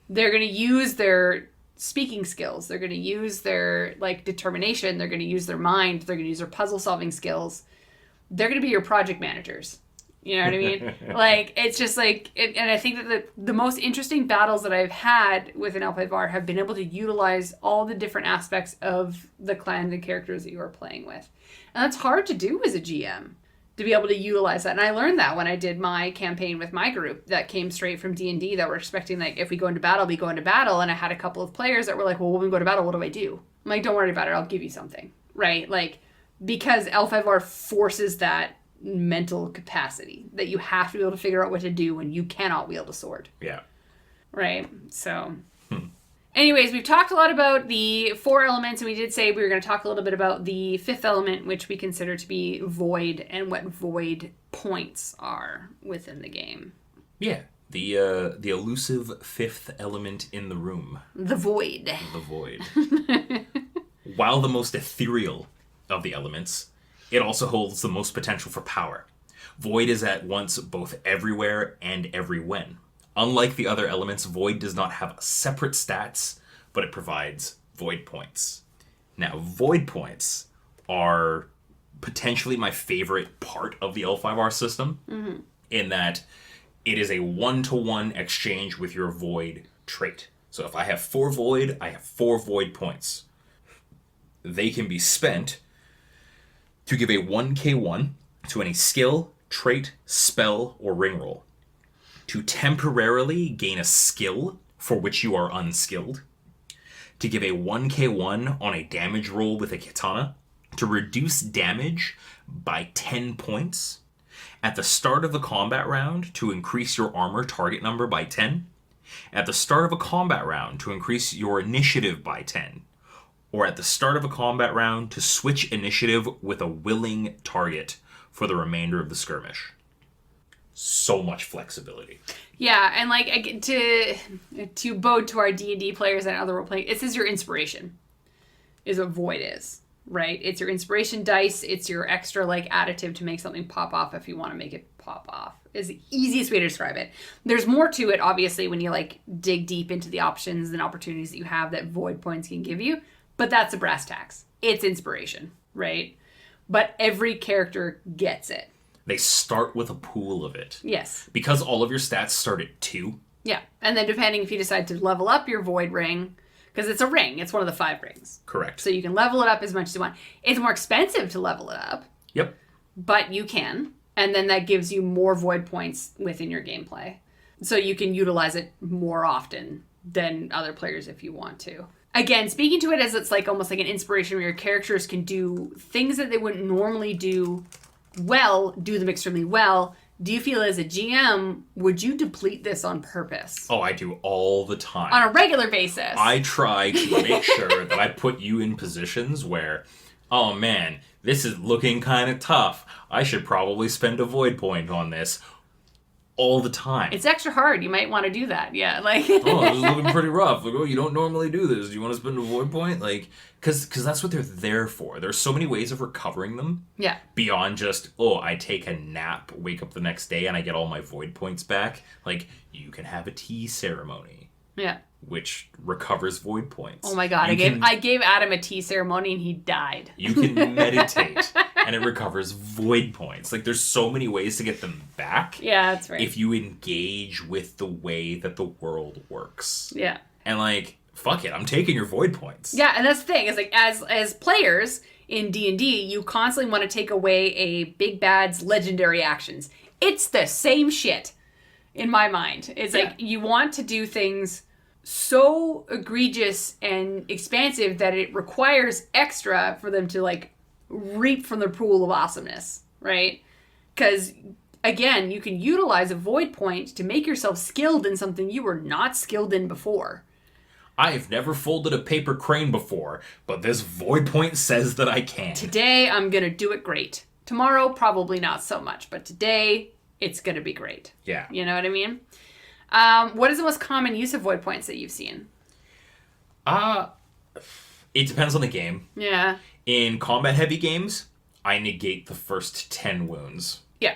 They're going to use their speaking skills. They're going to use their determination. They're going to use their mind. They're going to use their puzzle solving skills. They're going to be your project managers. You know what I mean? It's just and I think that the most interesting battles that I've had with an L5R have been able to utilize all the different aspects of the clan and characters that you are playing with. And that's hard to do as a GM, to be able to utilize that. And I learned that when I did my campaign with my group that came straight from D&D, that were expecting, if we go into battle, we go into battle. And I had a couple of players that were like, well, when we go to battle, what do I do? I'm like, don't worry about it. I'll give you something. Right? Because L5R forces that mental capacity that you have to be able to figure out what to do when you cannot wield a sword. Yeah. Right? So... Anyways, we've talked a lot about the 4 elements, and we did say we were going to talk a little bit about the 5th element, which we consider to be void, and what void points are within the game. Yeah, the elusive 5th element in the room. The void. The void. While the most ethereal of the elements, it also holds the most potential for power. Void is at once both everywhere and every when. Unlike the other elements, void does not have separate stats, but it provides void points. Now, void points are potentially my favorite part of the L5R system, in that it is a 1-to-1 exchange with your void trait. So if I have 4 void, I have 4 void points. They can be spent to give a 1k1 to any skill, trait, spell, or ring roll. To temporarily gain a skill for which you are unskilled, to give a 1k1 on a damage roll with a katana, to reduce damage by 10 points, at the start of the combat round to increase your armor target number by 10, at the start of a combat round to increase your initiative by 10, or at the start of a combat round to switch initiative with a willing target for the remainder of the skirmish. So much flexibility. Yeah, and to bode to our D&D players and other role playing, this is your inspiration, is what void is, right? It's your inspiration dice. It's your extra additive to make something pop off if you want to make it pop off. Is the easiest way to describe it. There's more to it, obviously, when you dig deep into the options and opportunities that you have that void points can give you. But that's a brass tacks. It's inspiration, right? But every character gets it. They start with a pool of it. Yes. Because all of your stats start at 2. Yeah. And then depending if you decide to level up your void ring, because it's a ring. It's one of the 5 rings. Correct. So you can level it up as much as you want. It's more expensive to level it up. Yep. But you can. And then that gives you more void points within your gameplay. So you can utilize it more often than other players if you want to. Again, speaking to it as it's almost like an inspiration where your characters can do things that they wouldn't normally do them extremely well. Do you feel as a GM, would you deplete this on purpose? Oh, I do all the time. On a regular basis. I try to make sure that I put you in positions where oh man, this is looking kind of tough. I should probably spend a void point on this. All the time. It's extra hard. You might want to do that. Yeah, like... oh, this is looking pretty rough. Like, oh, you don't normally do this. Do you want to spend a void point? Like, because that's what they're there for. There's so many ways of recovering them. Yeah. Beyond just, oh, I take a nap, wake up the next day, and I get all my void points back. Like, you can have a tea ceremony. Yeah. Which recovers void points. Oh my god, I gave Adam a tea ceremony and he died. You can meditate and it recovers void points. Like, there's so many ways to get them back. Yeah, that's right. If you engage with the way that the world works. Yeah. And like, fuck it, I'm taking your void points. Yeah, and that's the thing, is like as players in D&D, you constantly want to take away a big bad's legendary actions. It's the same shit in my mind. It's like you want to do things so egregious and expansive that it requires extra for them to like reap from the pool of awesomeness, right? Because again, you can utilize a void point to make yourself skilled in something you were not skilled in before. I've never folded a paper crane before, but this void point says that I can. Today, I'm going to do it great. Tomorrow, probably not so much, but today, it's going to be great. Yeah. You know what I mean? What is the most common use of void points that you've seen? It depends on the game. Yeah. In combat-heavy games, I negate the first 10 wounds. Yeah.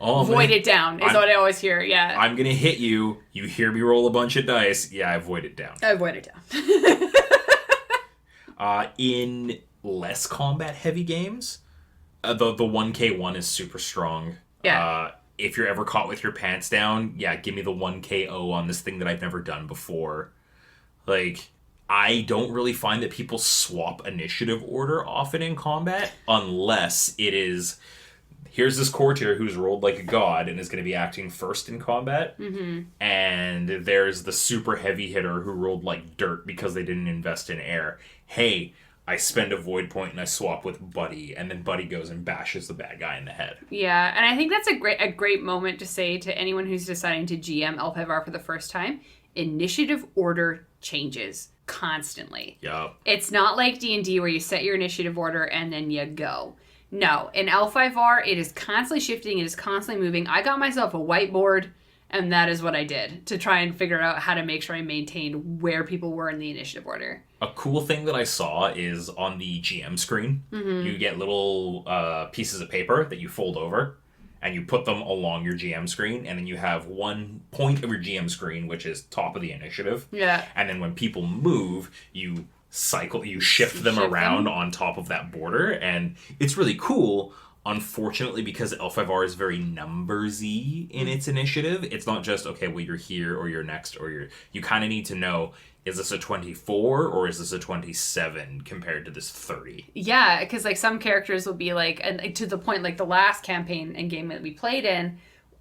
Oh, void it down is what I always hear, yeah. I'm going to hit you. You hear me roll a bunch of dice. Yeah, I void it down. I void it down. In less combat-heavy games, the 1k one is super strong. Yeah. If you're ever caught with your pants down, yeah, give me the 1KO on this thing that I've never done before. Like, I don't really find that people swap initiative order often in combat, unless it is, here's this courtier who's rolled like a god and is going to be acting first in combat, and there's the super heavy hitter who rolled like dirt because they didn't invest in air. Hey, I spend a void point and I swap with Buddy, and then Buddy goes and bashes the bad guy in the head. Yeah, and I think that's a great moment to say to anyone who's deciding to GM L5R for the first time, initiative order changes constantly. Yep. It's not like D&D where you set your initiative order and then you go. No, in L5R, it is constantly shifting, it is constantly moving. I got myself a whiteboard, and that is what I did to try and figure out how to make sure I maintained where people were in the initiative order. A cool thing that I saw is on the GM screen, you get little pieces of paper that you fold over, and you put them along your GM screen, and then you have one point of your GM screen, which is top of the initiative. Yeah. And then when people move, you shift them around on top of that border, and it's really cool. Unfortunately, because L5R is very numbersy in its initiative, it's not just, okay, well, you're here, or you're next, or you kind of need to know, is this a 24, or is this a 27 compared to this 30? Yeah, because, like, some characters will be, like, and to the point, like, the last campaign and game that we played in,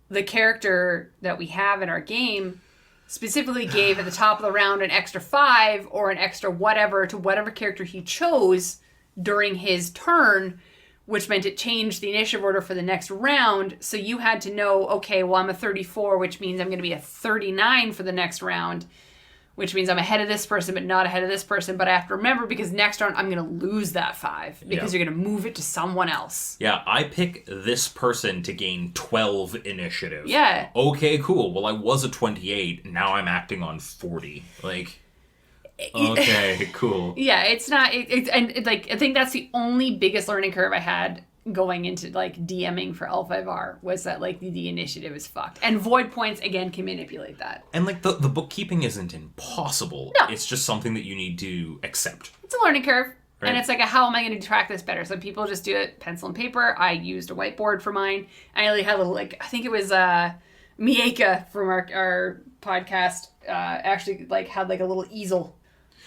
the character that we have in our game specifically gave at the top of the round an extra 5 or an extra whatever to whatever character he chose during his turn, which meant it changed the initiative order for the next round. So you had to know, okay, well, I'm a 34, which means I'm going to be a 39 for the next round, which means I'm ahead of this person, but not ahead of this person. But I have to remember, because next round I'm going to lose that 5 because you're going to move it to someone else. Yeah, I pick this person to gain 12 initiative. Yeah. Okay, cool. Well, I was a 28. Now I'm acting on 40. Like, okay, cool. Yeah, it's not, I think that's the only biggest learning curve I had going into, like, DMing for L5R, was that, like, the initiative is fucked. And void points, again, can manipulate that. And, like, the bookkeeping isn't impossible. No. It's just something that you need to accept. It's a learning curve. Right. And it's like, how am I going to track this better? So people just do it pencil and paper. I used a whiteboard for mine. I only had a little, like, I think it was Mieka from our podcast actually, like, had, like, a little easel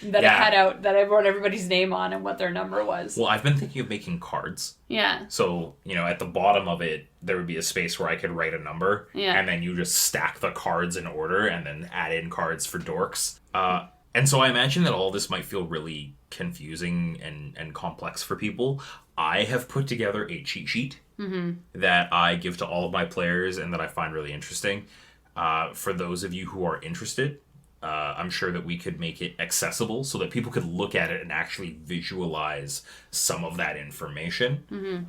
that I cut out that I wrote everybody's name on and what their number was. Well, I've been thinking of making cards. Yeah. So, at the bottom of it, there would be a space where I could write a number. Yeah. And then you just stack the cards in order and then add in cards for dorks. And so I imagine that all this might feel really confusing and complex for people. I have put together a cheat sheet that I give to all of my players and that I find really interesting. For those of you who are interested, I'm sure that we could make it accessible so that people could look at it and actually visualize some of that information.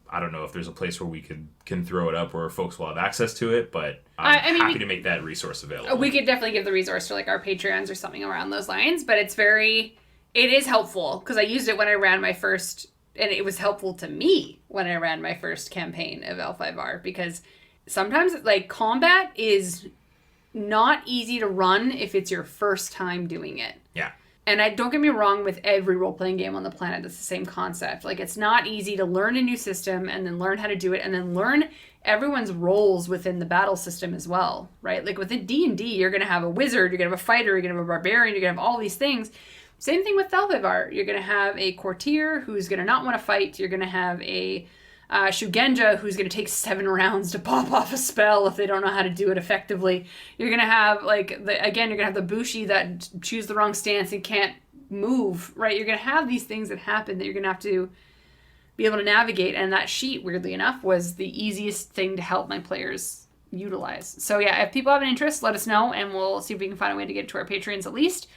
I don't know if there's a place where we can throw it up where folks will have access to it, but I'm happy to make that resource available. We could definitely give the resource to like our Patreons or something around those lines, but it is helpful because I used it when I ran my first, and it was helpful to me when I ran my first campaign of L5R, because sometimes like combat is not easy to run if it's your first time doing it. Yeah. And don't get me wrong, with every role-playing game on the planet, it's the same concept. Like, it's not easy to learn a new system and then learn how to do it and then learn everyone's roles within the battle system as well, right? Like, within D&D, you're going to have a wizard, you're going to have a fighter, you're going to have a barbarian, you're going to have all these things. Same thing with L5R. You're going to have a courtier who's going to not want to fight. You're going to have a Shugenja who's going to take 7 rounds to pop off a spell if they don't know how to do it effectively. You're going to have, you're going to have the Bushi that choose the wrong stance and can't move, right? You're going to have these things that happen that you're going to have to be able to navigate. And that sheet, weirdly enough, was the easiest thing to help my players utilize. So yeah, if people have an interest, let us know and we'll see if we can find a way to get it to our Patreons at least.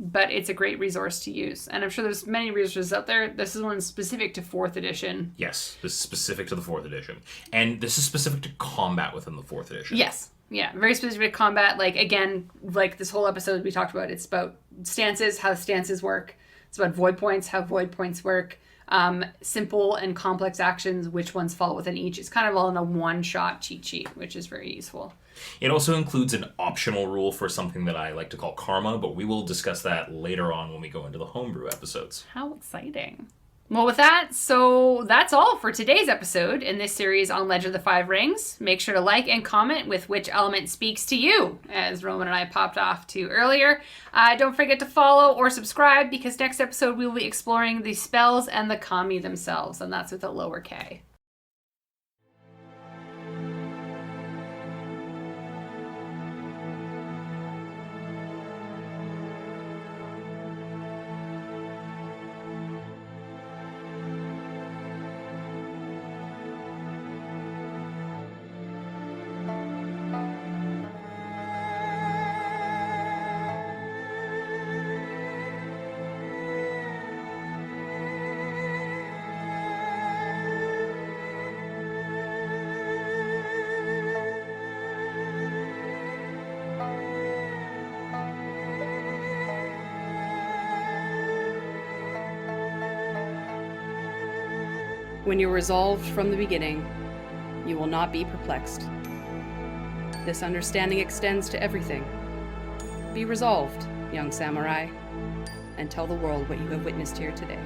But it's a great resource to use. And I'm sure there's many resources out there. This is one specific to 4th edition. Yes, this is specific to the 4th edition. And this is specific to combat within the 4th edition. Yes. Yeah, very specific to combat. Like, again, like this whole episode we talked about, it's about stances, how stances work. It's about void points, how void points work. Simple and complex actions, which ones fall within each. It's kind of all in a one-shot cheat sheet, which is very useful. It also includes an optional rule for something that I like to call karma, but we will discuss that later on when we go into the homebrew episodes. How exciting. Well, with that, so that's all for today's episode in this series on Legend of the Five Rings. Make sure to like and comment with which element speaks to you, as Roman and I popped off to earlier. Don't forget to follow or subscribe, because next episode we will be exploring the spells and the kami themselves, and that's with a lower K. When you're resolved from the beginning, you will not be perplexed. This understanding extends to everything. Be resolved, young samurai, and tell the world what you have witnessed here today.